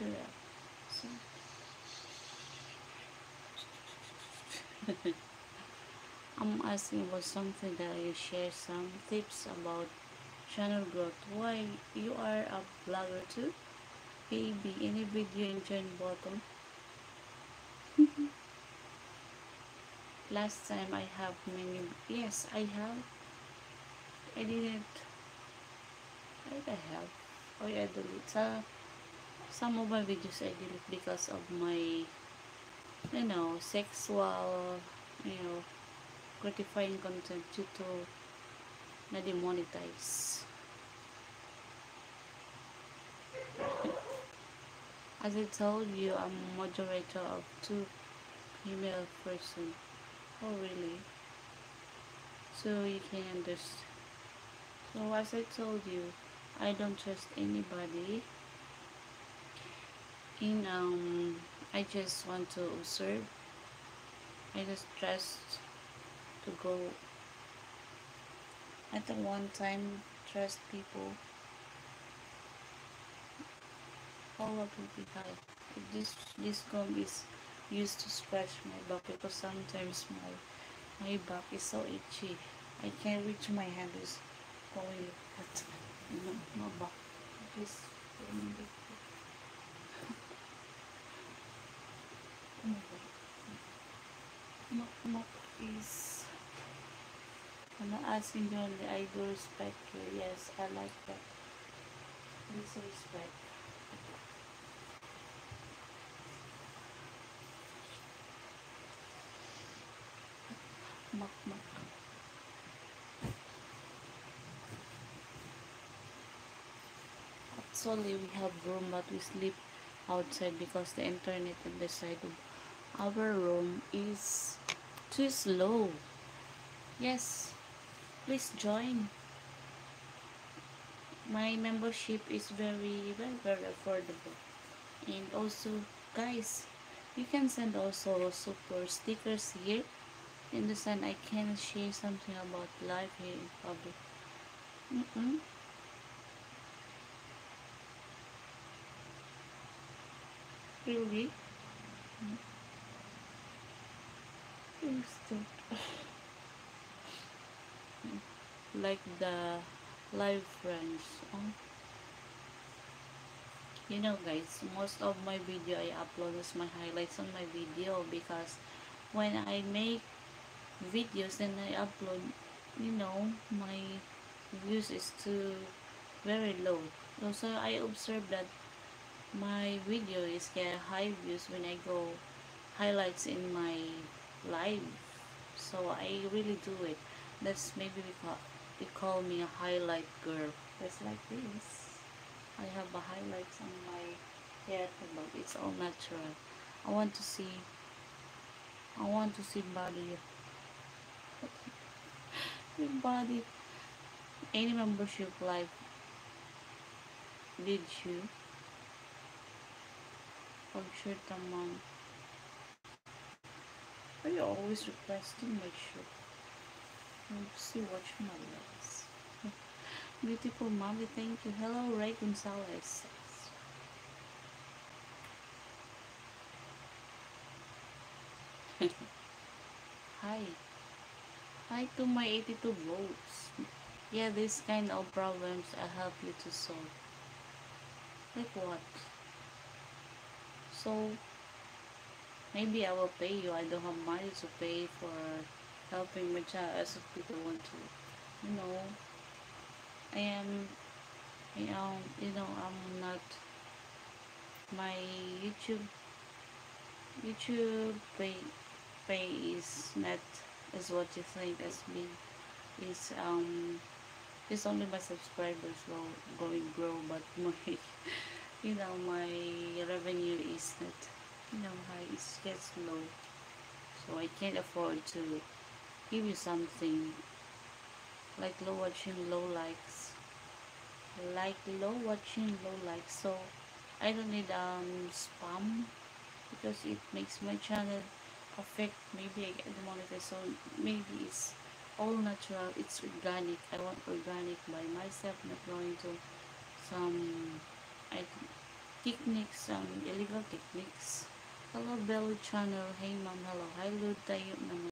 natural. So I'm asking about something that you share some tips about channel growth. Why you are a blogger too? Maybe any video in join bottom. Last time I have many. Yes, I have. I didn't. I have. Oh yeah, I delete. Some of my videos I delete because of my, sexual, you know, gratifying content due to na demonetize. As I told you, I'm moderator of two female person. Oh really? So you can understand. So as I told you, I don't trust anybody. In I just want to observe. I just trust to go at the one time trust people. All of it behind. This comb is used to scratch my back because sometimes my back is so itchy. I can't reach my hand is going at my back. This mop is. I'm not asking you only. I do respect you. Yes, I like that. Please respect. Mop. Actually, we have room, but we sleep outside because the internet on the side of our room is too slow. Yes, please join. My membership is very affordable. And also, guys, you can send also super stickers here. In the sun, I can share something about life here in public. Mm-mm. Really? Please like the live friends. Oh, guys, most of my video I upload is my highlights on my video because when I make videos and I upload, my views is too very low. Also, I observe that my video is get high views when I go highlights in my live. So I really do it. That's maybe they call me a highlight girl. It's like this. I have a highlights on my hair, but it's all natural. I want to see. I want to see body. With body. Any membership live did you? I'm sure someone. Are you always requesting my shirt? See, watch my legs. Beautiful mommy, thank you. Hello, Ray Gonzalez. Hi. Hi to my 82 volts. Yeah, this kind of problems I help you to solve. Like what? So, maybe I will pay you. I don't have money to pay for helping my child as if people want to. You know, I am, I'm not, my YouTube, YouTube pay is not as what you think as me. Is, it's only my subscribers will going grow, but my, my revenue is not, high. It's just low. So I can't afford to give you something like low watching, low likes, so I don't need spam because it makes my channel affect. Maybe I get demonetized, so maybe it's all natural, it's organic. I want organic by myself, not going to some, I techniques, illegal techniques. Hello, Bello channel. Hey, ma'am. Hello. Hi, Lud tayo naman.